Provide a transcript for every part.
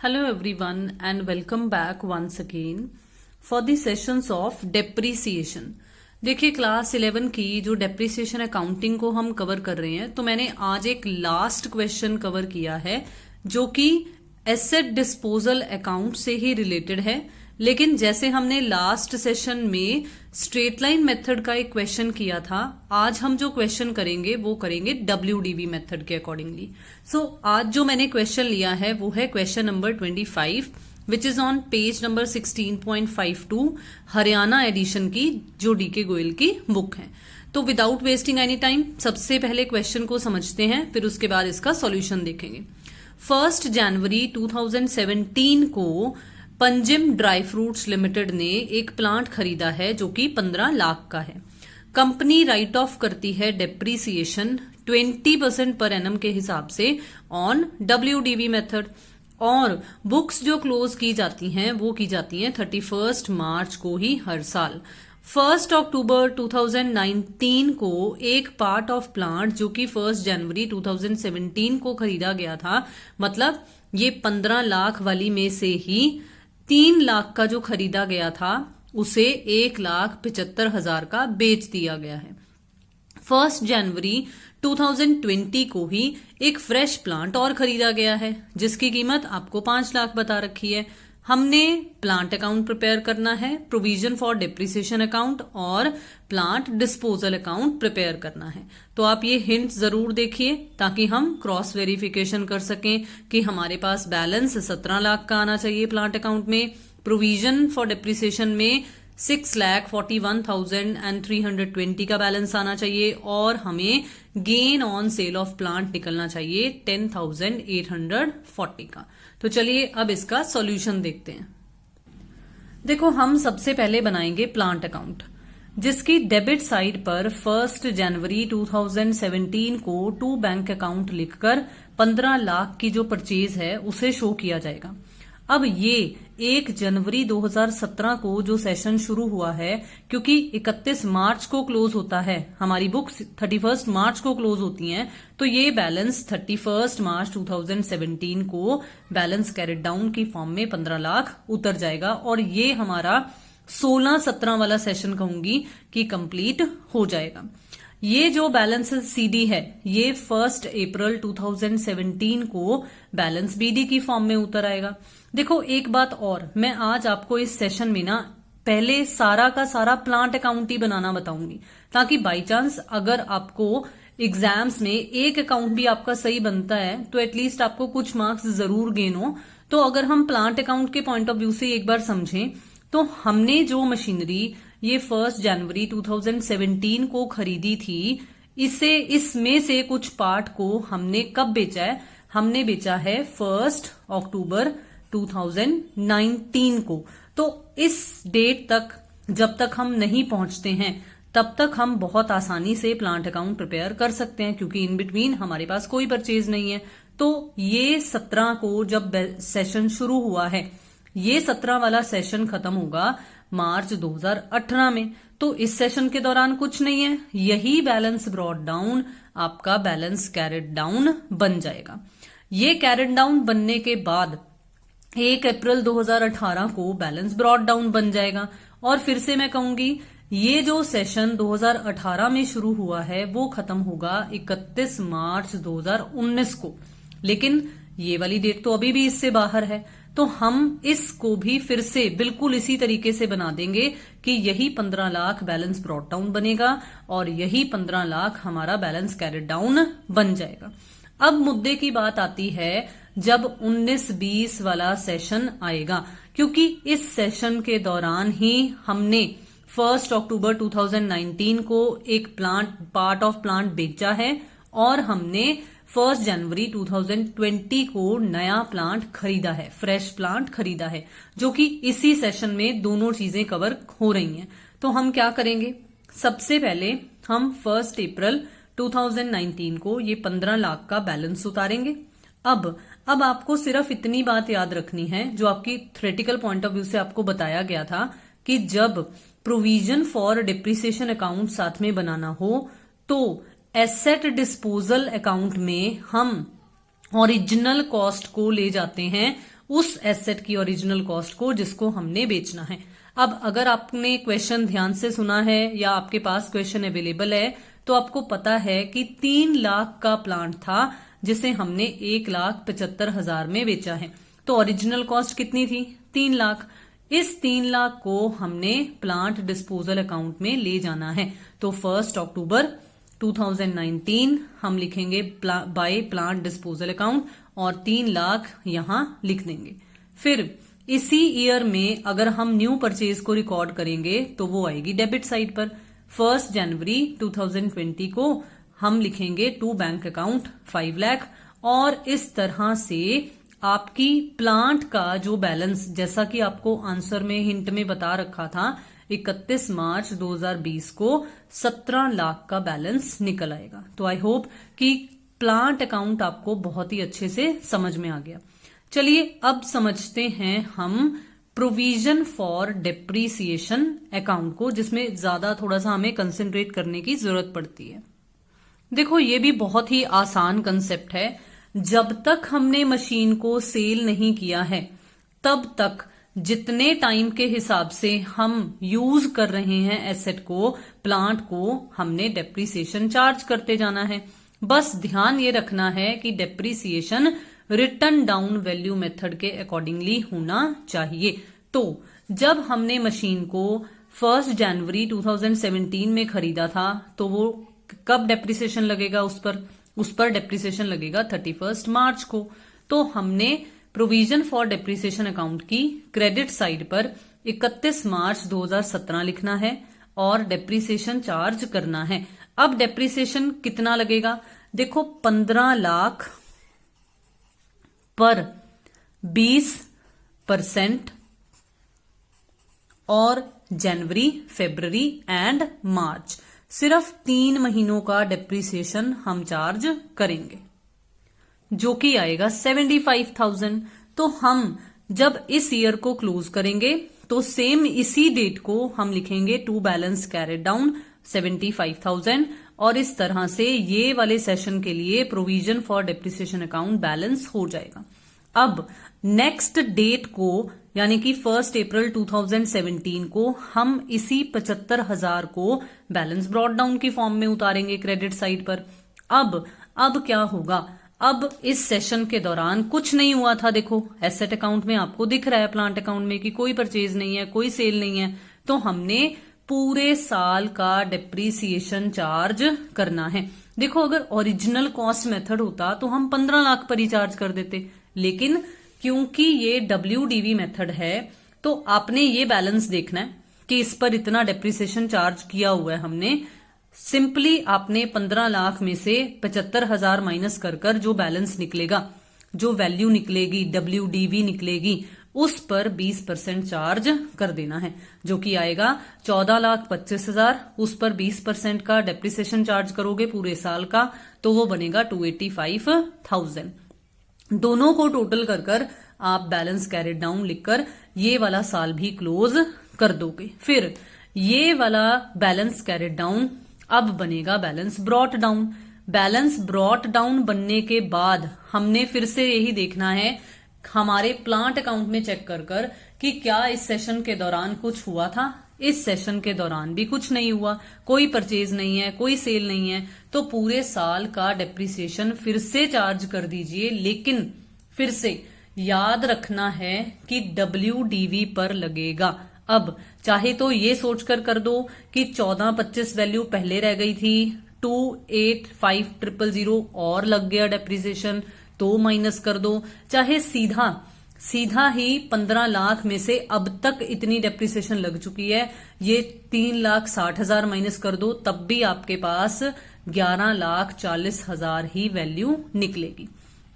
Hello everyone and welcome back once again for the sessions of depreciation। देखिए class 11 की जो depreciation accounting को हम कवर कर रहे हैं, तो मैंने आज एक लास्ट क्वेश्चन कवर किया है जो कि एसेट डिस्पोजल अकाउंट से ही रिलेटेड है। लेकिन जैसे हमने लास्ट सेशन में स्ट्रेट लाइन मेथड का एक क्वेश्चन किया था, आज हम जो क्वेश्चन करेंगे वो करेंगे WDV मेथड के अकॉर्डिंगली। सो आज जो मैंने क्वेश्चन लिया है वो है question number 25 which is on page number 16.52 Haryana edition की जो डीके गोयल की बुक है। तो विदाउट वेस्टिंग एनी टाइम सबसे पहले क्वेश्चन को समझते हैं, फिर उसके बाद इसका सॉल्यूशन देखेंगे। 1 जनवरी 2017 को पंजिम ड्राई फ्रूट्स लिमिटेड ने एक प्लांट खरीदा है जो कि 15 लाख का है। कंपनी राइट ऑफ करती है डेप्रीसिएशन 20% पर एनम के हिसाब से ऑन WDV मेथड, और बुक्स जो क्लोज की जाती हैं वो की जाती हैं 31 मार्च को ही हर साल। 1 अक्टूबर 2019 को एक पार्ट ऑफ प्लांट जो कि 1 जनवरी 2017 को खरीदा गया था, मतलब ये 15 लाख वाली में से ही 3 लाख का जो खरीदा गया था उसे 1,75,000 का बेच दिया गया है। 1 जनवरी 2020 को ही एक फ्रेश प्लांट और खरीदा गया है जिसकी कीमत आपको 5 लाख बता रखी है। हमने प्लांट अकाउंट प्रिपेयर करना है, प्रोविजन फॉर डेप्रिसिएशन अकाउंट और प्लांट डिस्पोजल अकाउंट प्रिपेयर करना है। तो आप ये हिंट जरूर देखिए ताकि हम क्रॉस वेरिफिकेशन कर सकें कि हमारे पास बैलेंस 17 लाख का आना चाहिए प्लांट अकाउंट में, प्रोविजन फॉर डेप्रिसिएशन में 6,41,320 का बैलेंस आना चाहिए और हमें gain on sale of plant निकलना चाहिए 10,840 का। तो चलिए अब इसका सॉल्यूशन देखते हैं। देखो हम सबसे पहले बनाएंगे प्लांट अकाउंट जिसकी डेबिट साइड पर 1 जनवरी 2017 को टू बैंक अकाउंट लिखकर 15 लाख की जो परचेज है उसे शो किया जाएगा। अब ये 1 जनवरी 2017 को जो सेशन शुरू हुआ है, क्योंकि 31 मार्च को क्लोज होता है, हमारी बुक्स 31 मार्च को क्लोज होती हैं, तो ये बैलेंस 31 मार्च 2017 को बैलेंस कैरेट डाउन की फॉर्म में 15 लाख उतर जाएगा और ये हमारा 16-17 वाला सेशन कहूंगी कि कंप्लीट हो जाएगा। ये जो बैलेंस CD है ये 1 अप्रैल 2017 को बैलेंस BD की फॉर्म में उतर आएगा। देखो एक बात और, मैं आज आपको इस सेशन में ना पहले सारा का सारा प्लांट अकाउंट ही बनाना बताऊंगी ताकि बाई चांस अगर आपको एग्जाम्स में एक अकाउंट भी आपका सही बनता है तो एटलीस्ट आपको कुछ मार्क्स जरूर गेन हो। तो अगर हम प्लांट अकाउंट के पॉइंट ऑफ व्यू से एक बार समझें तो हमने जो मशीनरी ये 1 जनवरी 2017 को खरीदी थी, इसमें से कुछ पार्ट को हमने कब बेचा है? हमने बेचा है 1 अक्टूबर 2019 को। तो इस डेट तक जब तक हम नहीं पहुंचते हैं तब तक हम बहुत आसानी से प्लांट अकाउंट प्रिपेयर कर सकते हैं क्योंकि इन बिटवीन हमारे पास कोई परचेज नहीं है। तो ये 17 को जब सेशन शुरू हुआ है, ये 17 वाला सेशन खत्म होगा मार्च 2018 में, तो इस सेशन के दौरान कुछ नहीं है, यही बैलेंस ब्रॉट डाउन आपका बैलेंस कैरेट डाउन बन जाएगा। ये कैरेट डाउन बनने के बाद 1 अप्रैल 2018 को बैलेंस ब्रॉट डाउन बन जाएगा। और फिर से मैं कहूंगी ये जो सेशन 2018 में शुरू हुआ है वो खत्म होगा 31 मार्च 2019 को, लेकिन ये वाली डेट तो अभी भी इससे बाहर है, तो हम इसको भी फिर से बिल्कुल इसी तरीके से बना देंगे कि यही 15 लाख बैलेंस ब्रॉट डाउन बनेगा और यही 15 लाख हमारा बैलेंस कैरेट डाउन बन जाएगा। अब मुद्दे की बात आती है जब 19-20 वाला सेशन आएगा, क्योंकि इस सेशन के दौरान ही हमने 1 अक्टूबर 2019 को एक पार्ट ऑफ प्लांट बेचा है और हमने 1 जनवरी 2020 को नया प्लांट खरीदा है, फ्रेश प्लांट खरीदा है, जो कि इसी सेशन में दोनों चीजें कवर हो रही हैं। तो हम क्या करेंगे? सबसे पहले हम 1 अप्रैल 2019 को ये 15 लाख का बैलेंस उतारेंगे। अब आपको सिर्फ इतनी बात याद रखनी है जो आपकी थ्योरेटिकल पॉइंट ऑफ व्यू से आपको बताया गया था कि जब प्रोविजन फॉर डिप्रिसिएशन अकाउंट साथ में बनाना हो तो एसेट डिस्पोजल अकाउंट में हम ओरिजिनल कॉस्ट को ले जाते हैं, उस एसेट की ओरिजिनल कॉस्ट को जिसको हमने बेचना है। अब अगर आपने क्वेश्चन ध्यान से सुना है या आपके पास क्वेश्चन अवेलेबल है तो आपको पता है कि 3 लाख का प्लांट था जिसे हमने 1,75,000 में बेचा है। तो ओरिजिनल कॉस्ट कितनी थी? 3 लाख। इस 3 लाख को हमने प्लांट डिस्पोजल अकाउंट में ले जाना है। तो 1 अक्टूबर 2019 हम लिखेंगे बाय प्लांट डिस्पोजल अकाउंट और 3 लाख यहां लिख देंगे। फिर इसी ईयर में अगर हम न्यू परचेज को रिकॉर्ड करेंगे तो वो आएगी डेबिट साइड पर। 1 जनवरी 2020 को हम लिखेंगे टू बैंक अकाउंट 5 लाख और इस तरह से आपकी प्लांट का जो बैलेंस, जैसा कि आपको आंसर में हिंट में बता रखा था, 31 मार्च 2020 को 17 लाख का बैलेंस निकल आएगा। तो आई होप कि प्लांट अकाउंट आपको बहुत ही अच्छे से समझ में आ गया। चलिए अब समझते हैं हम प्रोविजन फॉर डेप्रीसिएशन अकाउंट को, जिसमें ज्यादा थोड़ा सा हमें कंसेंट्रेट करने की जरूरत पड़ती है। देखो ये भी बहुत ही आसान कंसेप्ट है। जब तक हमने मशीन को सेल नहीं किया है तब तक जितने टाइम के हिसाब से हम यूज कर रहे हैं एसेट को, प्लांट को, हमने डेप्रीसिएशन चार्ज करते जाना है। बस ध्यान ये रखना है कि depreciation return down value method के अकॉर्डिंगली होना चाहिए। तो जब हमने मशीन को 1 जनवरी 2017 में खरीदा था तो वो कब डेप्रीसिएशन लगेगा उस पर डेप्रीसिएशन लगेगा 31 मार्च को। तो हमने प्रोविजन फॉर डेप्रीसिएशन अकाउंट की क्रेडिट साइड पर 31 मार्च 2017 लिखना है और डेप्रीसिएशन चार्ज करना है। अब डेप्रीसिएशन कितना लगेगा? देखो 15 लाख पर 20% और जनवरी, फरवरी एंड मार्च, सिर्फ 3 महीनों का डेप्रीसिएशन हम चार्ज करेंगे जो कि आएगा 75,000। तो हम जब इस ईयर को क्लोज करेंगे तो सेम इसी डेट को हम लिखेंगे टू बैलेंस कैरेड डाउन 75,000 और इस तरह से ये वाले सेशन के लिए provision for depreciation account balance हो जाएगा। अब नेक्स्ट डेट को यानी कि 1 अप्रैल 2017 को हम इसी 75,000 को बैलेंस ब्रॉट डाउन की फॉर्म में उतारेंगे क्रेडिट साइड पर। अब क्या होगा? अब इस सेशन के दौरान कुछ नहीं हुआ था। देखो एसेट अकाउंट में आपको दिख रहा है प्लांट अकाउंट में कि कोई परचेज नहीं है, कोई सेल नहीं है, तो हमने पूरे साल का डेप्रीसिएशन चार्ज करना है। देखो अगर ओरिजिनल कॉस्ट मेथड होता तो हम 15 लाख पर ही चार्ज कर देते, लेकिन क्योंकि ये WDV मेथड है तो आपने ये बैलेंस देखना है कि इस पर इतना डेप्रीसिएशन चार्ज किया हुआ है हमने। सिंपली आपने 15 लाख में से 75,000 माइनस कर जो बैलेंस निकलेगा, जो वैल्यू निकलेगी, WDV निकलेगी, उस पर 20% चार्ज कर देना है जो कि आएगा 14,25,000। उस पर 20% का डेप्रीसिएशन चार्ज करोगे पूरे साल का तो वो बनेगा 285,000। दोनों को टोटल कर आप बैलेंस कैरेड डाउन लिखकर ये वाला साल भी क्लोज कर दोगे। फिर ये वाला बैलेंस कैरेड डाउन अब बनेगा balance brought down. Balance brought down बनने के बाद हमने फिर से यही देखना है हमारे प्लांट अकाउंट में चेक कर कि क्या इस सेशन के दौरान कुछ हुआ था। इस सेशन के दौरान भी कुछ नहीं हुआ, कोई परचेज नहीं है, कोई सेल नहीं है, तो पूरे साल का डेप्रीसिएशन फिर से चार्ज कर दीजिए। लेकिन फिर से याद रखना है कि WDV पर लगेगा। अब चाहे तो ये सोचकर कर दो कि 14,25 वैल्यू पहले रह गई थी, 285,000 और लग गया डेप्रीसिएशन तो माइनस कर दो, चाहे सीधा ही 15 लाख में से अब तक इतनी डेप्रीसिएशन लग चुकी है, ये 3,60,000 माइनस कर दो, तब भी आपके पास 11,40,000 ही वैल्यू निकलेगी।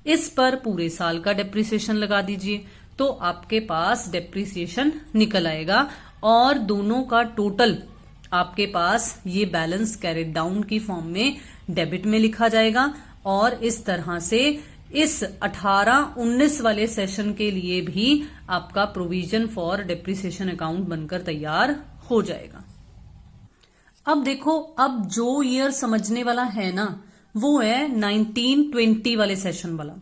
इस पर पूरे साल का डेप्रीसिएशन लगा दीजिए तो आपके पास डेप्रीसिएशन निकल आएगा और दोनों का टोटल आपके पास ये बैलेंस कैरेड डाउन की फॉर्म में डेबिट में लिखा जाएगा। और इस तरह से इस 18-19 वाले सेशन के लिए भी आपका प्रोविजन फॉर डेप्रीसिएशन अकाउंट बनकर तैयार हो जाएगा। अब देखो, अब जो ईयर समझने वाला है ना वो है 1920 वाले सेशन वाला।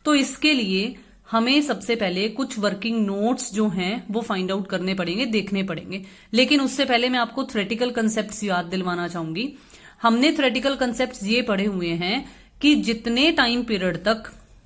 तो इसके लिए हमें सबसे पहले कुछ वर्किंग नोट्स जो हैं वो फाइंड आउट करने पड़ेंगे, देखने पड़ेंगे। लेकिन उससे पहले मैं आपको थ्योरेटिकल कंसेप्ट्स याद दिलवाना चाहूंगी। हमने थ्योरेटिकल कंसेप्ट्स ये पढ़े हुए हैं कि जितने टाइम पीरियड तक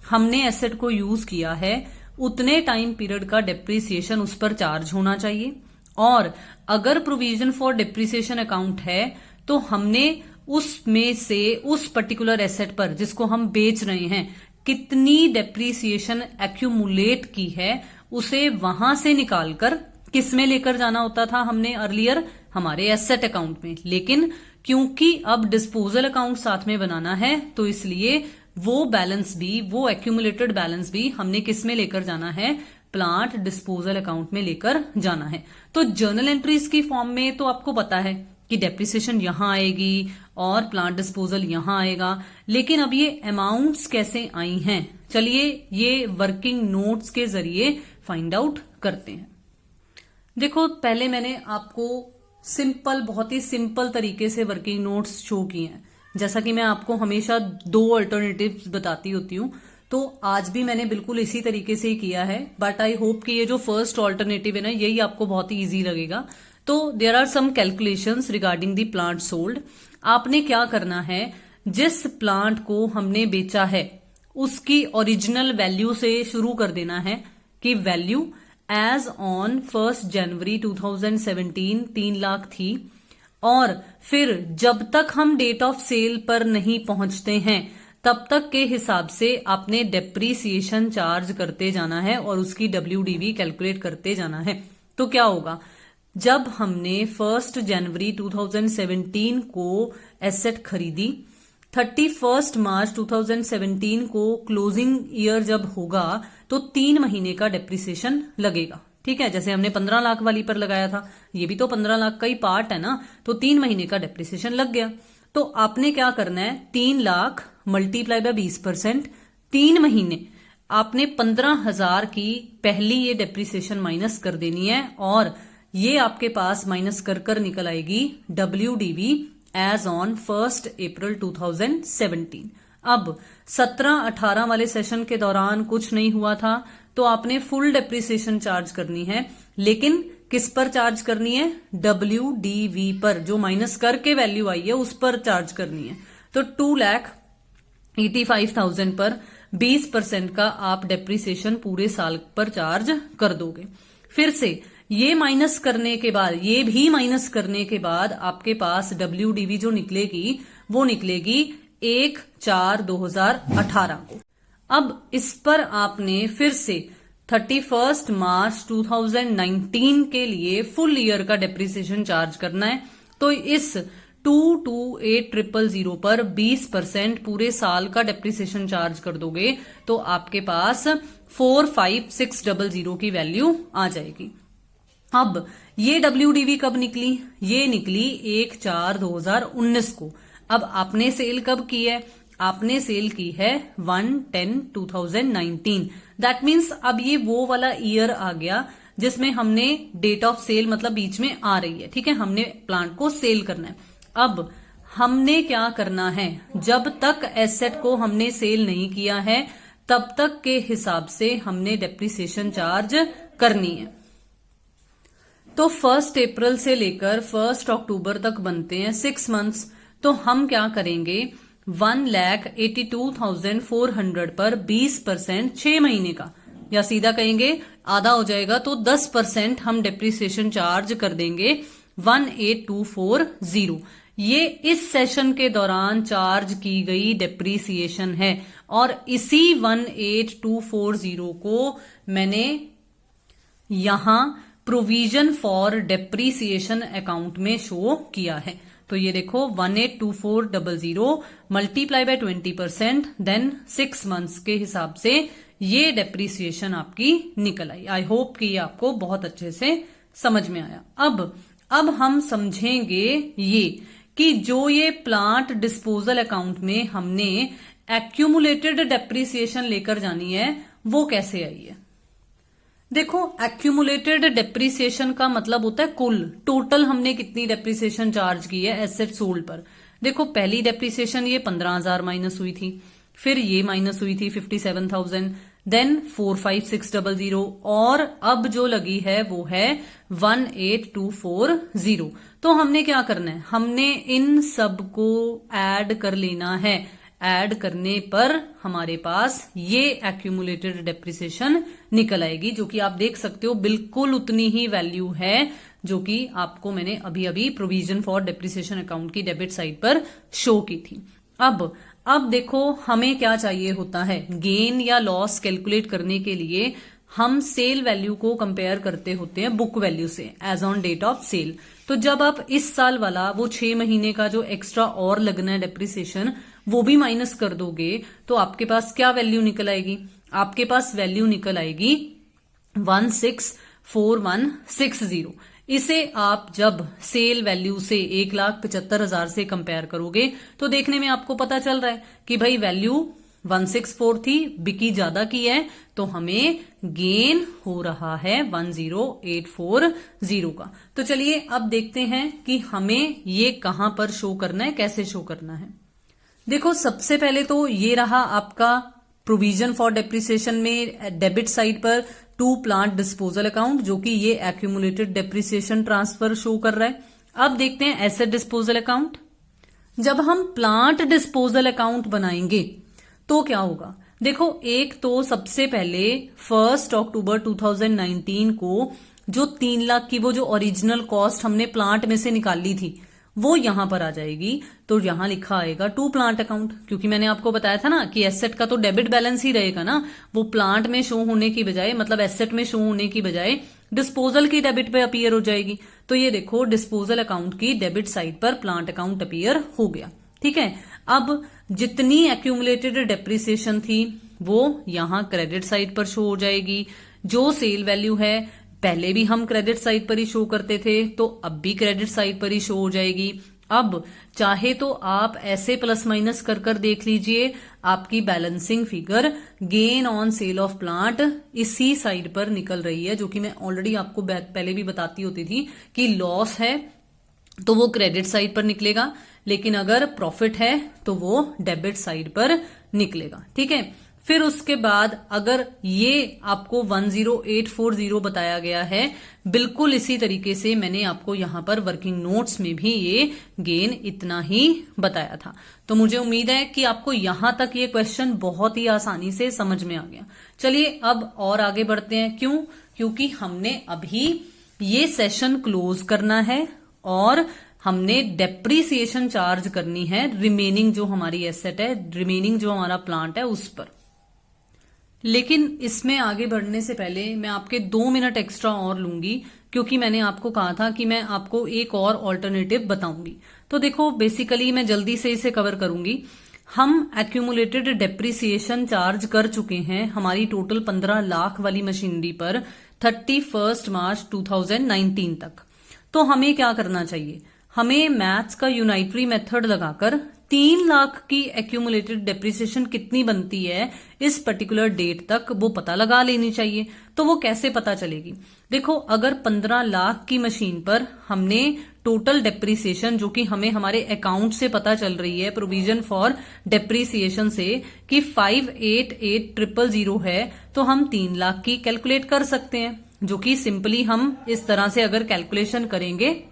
हमने एसेट को यूज किया है उतने टाइम पीरियड का डेप्रिसिएशन उस पर चार्ज होना चाहिए। और अगर प्रोविजन फॉर डेप्रिसिएशन अकाउंट है तो हमने उसमें से उस पर्टिकुलर एसेट पर जिसको हम बेच रहे हैं कितनी डेप्रिसिएशन एक्यूमुलेट की है उसे वहां से निकालकर किस में लेकर जाना होता था हमने अर्लियर, हमारे एसेट अकाउंट में। लेकिन क्योंकि अब डिस्पोजल अकाउंट साथ में बनाना है तो इसलिए वो बैलेंस भी, वो एक्यूमुलेटेड बैलेंस भी हमने किस में लेकर जाना है, प्लांट डिस्पोजल अकाउंट में लेकर जाना है। तो जर्नल एंट्रीज की फॉर्म में तो आपको पता है कि डेप्रिसिएशन यहां आएगी और प्लांट डिस्पोजल यहां आएगा। लेकिन अब ये अमाउंट्स कैसे आई हैं, चलिए ये वर्किंग नोट्स के जरिए फाइंड आउट करते हैं। देखो पहले मैंने आपको सिंपल, बहुत ही सिंपल तरीके से वर्किंग नोट्स शो किए हैं। जैसा कि मैं आपको हमेशा 2 अल्टरनेटिव्स बताती होती हूँ, तो आज भी मैंने बिल्कुल इसी तरीके से ही किया है। बट आई होप कि ये जो फर्स्ट ऑल्टरनेटिव है ना, यही आपको बहुत ही इजी लगेगा। तो there are some calculations regarding the plant sold. आपने क्या करना है, जिस प्लांट को हमने बेचा है उसकी ओरिजिनल वैल्यू से शुरू कर देना है कि वैल्यू एज ऑन 1 जनवरी 2017 3 लाख थी, और फिर जब तक हम डेट ऑफ सेल पर नहीं पहुंचते हैं तब तक के हिसाब से आपने डेप्रीसिएशन चार्ज करते जाना है और उसकी WDV कैलकुलेट करते जाना है। तो क्या होगा, जब हमने 1 जनवरी 2017 को एसेट खरीदी, 31 मार्च 2017 को क्लोजिंग ईयर जब होगा तो 3 महीने का डेप्रिसिएशन लगेगा। ठीक है, जैसे हमने 15 लाख वाली पर लगाया था, ये भी तो 15 लाख का ही पार्ट है ना, तो 3 महीने का डेप्रिसिएशन लग गया। तो आपने क्या करना है, 3 लाख मल्टीप्लाई बाय 20%, 3 महीने आपने 15,000 की पहली ये डेप्रिसिएशन माइनस कर देनी है और ये आपके पास माइनस कर कर निकल आएगी WDV एज ऑन 1 अप्रैल 2017। अब 17-18 वाले सेशन के दौरान कुछ नहीं हुआ था तो आपने फुल डेप्रिसिएशन चार्ज करनी है, लेकिन किस पर चार्ज करनी है, WDV पर, जो माइनस करके वैल्यू आई है उस पर चार्ज करनी है। तो 2,85,000 पर 20% का आप डेप्रिसिएशन पूरे साल पर चार्ज कर दोगे। फिर से ये माइनस करने के बाद, ये भी माइनस करने के बाद आपके पास WDV जो निकलेगी वो निकलेगी 1/4/2018 को। अब इस पर आपने फिर से 31 मार्च 2019 के लिए फुल ईयर का डेप्रिसिएशन चार्ज करना है। तो इस 228,000 पर 20% पूरे साल का डेप्रिसिएशन चार्ज कर दोगे तो आपके पास 45,600 की वैल्यू आ जाएगी। अब ये WDV कब निकली, ये निकली 1/4/2019 को। अब आपने सेल कब की है, आपने सेल की है 1/10/2019। दैट मीन्स अब ये वो वाला ईयर आ गया जिसमें हमने डेट ऑफ सेल, मतलब बीच में आ रही है, ठीक है, हमने प्लांट को सेल करना है। अब हमने क्या करना है, जब तक एसेट को हमने सेल नहीं किया है तब तक के हिसाब से हमने डेप्रिसिएशन चार्ज करनी है। तो 1 अप्रैल से लेकर 1 अक्टूबर तक बनते हैं 6 मंथ्स। तो हम क्या करेंगे, 1,82,400 पर 20% 6 महीने का, या सीधा कहेंगे आधा हो जाएगा तो 10% हम डेप्रिसिएशन चार्ज कर देंगे 18,240। ये इस सेशन के दौरान चार्ज की गई डेप्रिसिएशन है और इसी 18,240 को मैंने यहां प्रोविजन फॉर डेप्रिसिएशन अकाउंट में शो किया है। तो ये देखो 18,240 मल्टीप्लाई बाय 20%, देन 6 मंथ्स के हिसाब से ये डेप्रिसिएशन आपकी निकल आई। आई होप कि ये आपको बहुत अच्छे से समझ में आया। अब हम समझेंगे ये कि जो ये प्लांट डिस्पोजल अकाउंट में हमने एक्यूमुलेटेड डेप्रिसिएशन लेकर जानी है वो कैसे आई है। देखो, एक्यूमुलेटेड डेप्रिसिएशन का मतलब होता है कुल, टोटल हमने कितनी डेप्रिसिएशन चार्ज की है एसेट सोल्ड पर। देखो, पहली डेप्रिसिएशन ये 15,000 माइनस हुई थी, फिर ये माइनस हुई थी 57,000, देन 45600 और अब जो लगी है वो है 18240। तो हमने क्या करना है, हमने इन सब को ऐड कर लेना है। ऐड करने पर हमारे पास ये एक्यूमुलेटेड डेप्रिसिएशन निकल आएगी, जो कि आप देख सकते हो बिल्कुल उतनी ही वैल्यू है जो कि आपको मैंने अभी अभी प्रोविजन फॉर डेप्रिसिएशन अकाउंट की डेबिट साइड पर शो की थी। अब देखो हमें क्या चाहिए होता है, गेन या लॉस कैलकुलेट करने के लिए हम सेल वैल्यू को कंपेयर करते होते हैं बुक वैल्यू से as on date of sale. तो जब आप इस साल वाला वो 6 महीने का जो एक्स्ट्रा और लगना है डेप्रिसिएशन वो भी माइनस कर दोगे तो आपके पास क्या वैल्यू निकल आएगी, आपके पास वैल्यू निकल आएगी 164160। इसे आप जब सेल वैल्यू से 1,75,000 से कंपेयर करोगे तो देखने में आपको पता चल रहा है कि भाई वैल्यू 164 थी, बिकी ज्यादा की है, तो हमें गेन हो रहा है 10840 का। तो चलिए अब देखते हैं कि हमें ये कहां पर शो करना है, कैसे शो करना है। देखो सबसे पहले तो ये रहा आपका प्रोविजन फॉर डेप्रिसिएशन में डेबिट साइड पर टू प्लांट डिस्पोजल अकाउंट, जो कि ये एक्यूमुलेटेड डेप्रिसिएशन ट्रांसफर शो कर रहा है। अब देखते हैं एसेट डिस्पोजल अकाउंट। जब हम प्लांट डिस्पोजल अकाउंट बनाएंगे तो क्या होगा, देखो एक तो सबसे पहले 1 अक्टूबर 2019 को जो 3 लाख की वो जो ओरिजिनल कॉस्ट हमने प्लांट में से निकाली थी वो यहां पर आ जाएगी। तो यहां लिखा आएगा टू प्लांट अकाउंट, क्योंकि मैंने आपको बताया था ना कि एसेट का तो डेबिट बैलेंस ही रहेगा ना, वो प्लांट में शो होने की बजाय, मतलब एसेट में शो होने की बजाय डिस्पोजल की डेबिट पे अपीयर हो जाएगी। तो ये देखो डिस्पोजल अकाउंट की डेबिट साइड पर प्लांट अकाउंट अपीयर हो गया। ठीक है, अब जितनी एक्यूमुलेटेड डेप्रिसिएशन थी वो यहां क्रेडिट साइड पर शो हो जाएगी। जो सेल वैल्यू है पहले भी हम क्रेडिट साइड पर ही शो करते थे, तो अब भी क्रेडिट साइड पर ही शो हो जाएगी। अब चाहे तो आप ऐसे प्लस माइनस कर कर देख लीजिए, आपकी balancing figure gain on sale of plant इसी साइड पर निकल रही है, जो कि मैं ऑलरेडी आपको पहले भी बताती होती थी कि लॉस है तो वो क्रेडिट साइड पर निकलेगा, लेकिन अगर प्रॉफिट है तो वो डेबिट साइड पर निकलेगा। ठीक है, फिर उसके बाद अगर ये आपको 10840 बताया गया है, बिल्कुल इसी तरीके से मैंने आपको यहां पर वर्किंग नोट्स में भी ये गेन इतना ही बताया था। तो मुझे उम्मीद है कि आपको यहां तक ये क्वेश्चन बहुत ही आसानी से समझ में आ गया। चलिए अब और आगे बढ़ते हैं। क्यों? क्योंकि हमने अभी ये सेशन क्लोज करना है और हमने डेप्रीसिएशन चार्ज करनी है रिमेनिंग जो हमारी एसेट है, रिमेनिंग जो हमारा प्लांट है उस पर। लेकिन इसमें आगे बढ़ने से पहले मैं आपके 2 मिनट एक्स्ट्रा और लूंगी, क्योंकि मैंने आपको कहा था कि मैं आपको एक और ऑल्टरनेटिव बताऊंगी। तो देखो बेसिकली मैं जल्दी से इसे कवर करूंगी। हम एक्यूमुलेटेड डेप्रिसिएशन चार्ज कर चुके हैं हमारी टोटल 15 लाख वाली मशीनरी पर 31 मार्च 2019 तक। तो हमें क्या करना चाहिए, हमें मैथ्स का यूनाइटरी मेथड लगाकर 3 लाख की एक्यूमुलेटेड डेप्रिसिएशन कितनी बनती है इस पर्टिकुलर डेट तक वो पता लगा लेनी चाहिए। तो वो कैसे पता चलेगी, देखो अगर 15 लाख की मशीन पर हमने टोटल डेप्रिसिएशन जो कि हमें हमारे अकाउंट से पता चल रही है प्रोविजन फॉर डेप्रिसिएशन से कि 588,000 है, तो हम 3 लाख की कैलकुलेट कर सकते हैं, जो कि सिंपली हम इस तरह से अगर कैलकुलेशन करेंगे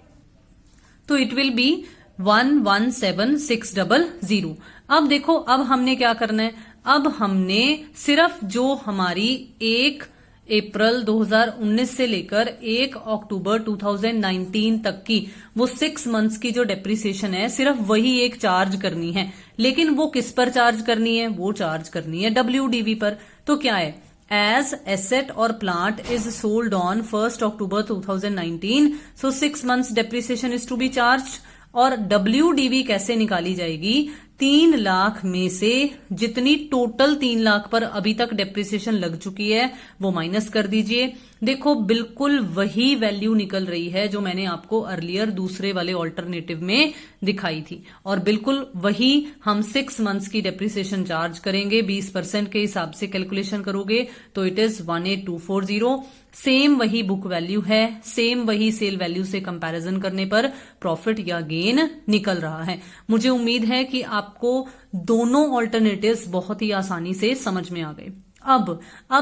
तो इट विल बी 117,600। अब देखो अब हमने क्या करना है, अब हमने सिर्फ जो हमारी 1 अप्रैल 2019 से लेकर 1 अक्टूबर 2019 तक की वो 6 मंथ्स की जो डेप्रिसिएशन है सिर्फ वही एक चार्ज करनी है। लेकिन वो किस पर चार्ज करनी है, वो चार्ज करनी है WDV पर। तो क्या है, एज एसेट और plant is sold on 1 October 2019, so 6 months depreciation is to be charge. और WDV कैसे निकाली जाएगी, 3 लाख में से जितनी टोटल 3 लाख पर अभी तक डेप्रिसिएशन लग चुकी है वो माइनस कर दीजिए। देखो बिल्कुल वही वैल्यू निकल रही है जो मैंने आपको अर्लियर दूसरे वाले ऑल्टरनेटिव में दिखाई थी, और बिल्कुल वही हम 6 मंथ्स की डेप्रिसिएशन चार्ज करेंगे। 20% के हिसाब से कैलकुलेशन करोगे तो इट इज 18240। सेम वही बुक वैल्यू है, सेम वही सेल वैल्यू से कंपैरिजन करने पर प्रॉफिट या गेन निकल रहा है। मुझे उम्मीद है कि आपको दोनों ऑल्टरनेटिव्स बहुत ही आसानी से समझ में आ गए। अब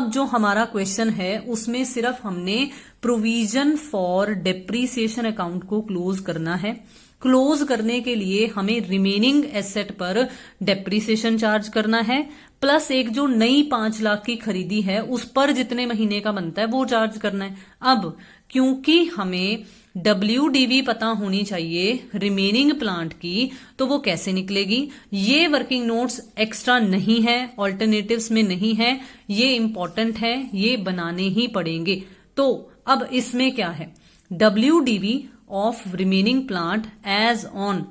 जो हमारा क्वेश्चन है उसमें सिर्फ हमने प्रोविजन फॉर डेप्रीसिएशन अकाउंट को क्लोज करना है। क्लोज करने के लिए हमें रिमेनिंग एसेट पर डेप्रीसिएशन चार्ज करना है, प्लस एक जो नई 5 लाख की खरीदी है उस पर जितने महीने का बनता है वो चार्ज करना है। अब क्योंकि हमें WDV पता होनी चाहिए रिमेनिंग प्लांट की, तो वो कैसे निकलेगी? ये वर्किंग नोट्स एक्स्ट्रा नहीं है, ऑल्टरनेटिव्स में नहीं है, ये इंपॉर्टेंट है, ये बनाने ही पड़ेंगे। तो अब इसमें क्या है, WDV of remaining plant as on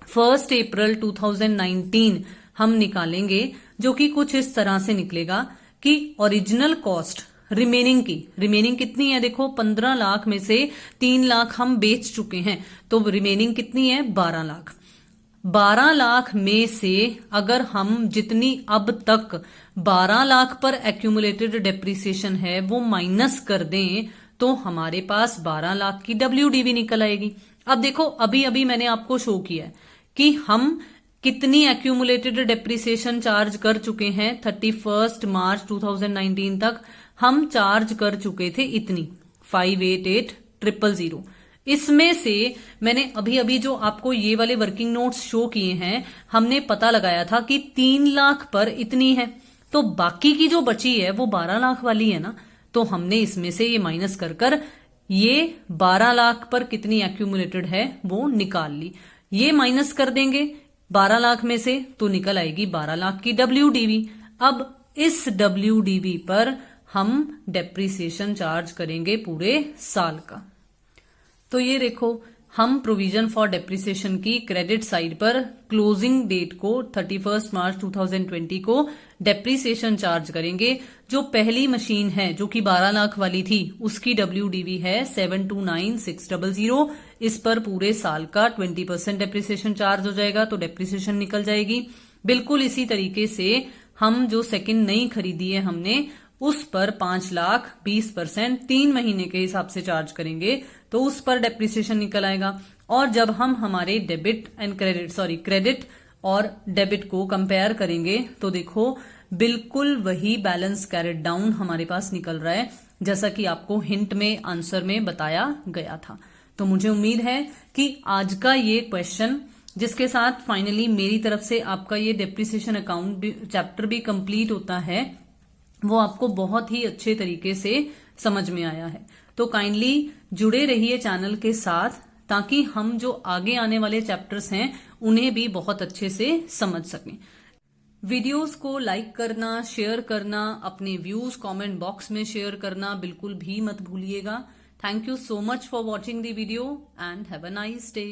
1 April 2019 हम निकालेंगे, जो कि कुछ इस तरह से निकलेगा कि ओरिजिनल कॉस्ट रिमेनिंग कितनी है? देखो 15 लाख में से 3 लाख हम बेच चुके हैं, तो रिमेनिंग कितनी है? 12 लाख। 12 लाख में से अगर हम जितनी अब तक 12 लाख पर एक्यूमुलेटेड डेप्रिसिएशन है वो माइनस कर दें, तो हमारे पास 12 लाख की WDV निकल आएगी। अब देखो अभी मैंने आपको शो किया है कि हम कितनी एक्यूमुलेटेड डेप्रिसिएशन चार्ज कर चुके हैं। 31 मार्च 2019 तक हम चार्ज कर चुके थे इतनी 588,000। इसमें से मैंने अभी जो आपको ये वाले वर्किंग नोट्स शो किए हैं, हमने पता लगाया था कि 3 लाख पर इतनी है, तो बाकी की जो बची है वो 12 लाख वाली है ना, तो हमने इसमें से ये माइनस कर ये 12 लाख पर कितनी एक्यूमुलेटेड है वो निकाल ली। ये माइनस कर देंगे 12 लाख में से, तो निकल आएगी 12 लाख की WDV। अब इस WDV पर हम डेप्रिसिएशन चार्ज करेंगे पूरे साल का। तो ये देखो हम प्रोविजन फॉर डेप्रिसिएशन की क्रेडिट साइड पर क्लोजिंग डेट को 31 मार्च 2020 को डेप्रिसिएशन चार्ज करेंगे। जो पहली मशीन है जो कि 12 लाख वाली थी उसकी WDV है 729,600। इस पर पूरे साल का 20% डेप्रिसिएशन चार्ज हो जाएगा, तो डेप्रिसिएशन निकल जाएगी। बिल्कुल इसी तरीके से हम जो सेकंड नई खरीदी है हमने, उस पर 5 लाख 20% 3 महीने के हिसाब से चार्ज करेंगे, तो उस पर डेप्रिसिएशन निकल आएगा। और जब हम हमारे क्रेडिट और डेबिट को कंपेयर करेंगे, तो देखो बिल्कुल वही बैलेंस कैरिड डाउन हमारे पास निकल रहा है, जैसा कि आपको हिंट में आंसर में बताया गया था। तो मुझे उम्मीद है कि आज का ये क्वेश्चन, जिसके साथ फाइनली मेरी तरफ से आपका ये डेप्रिसिएशन अकाउंट चैप्टर भी कंप्लीट होता है, वो आपको बहुत ही अच्छे तरीके से समझ में आया है। तो काइंडली जुड़े रहिए चैनल के साथ, ताकि हम जो आगे आने वाले चैप्टर्स हैं उन्हें भी बहुत अच्छे से समझ सकें। वीडियोस को लाइक करना, शेयर करना, अपने व्यूज कमेंट बॉक्स में शेयर करना बिल्कुल भी मत भूलिएगा। Thank you so much for watching the video and have a nice day.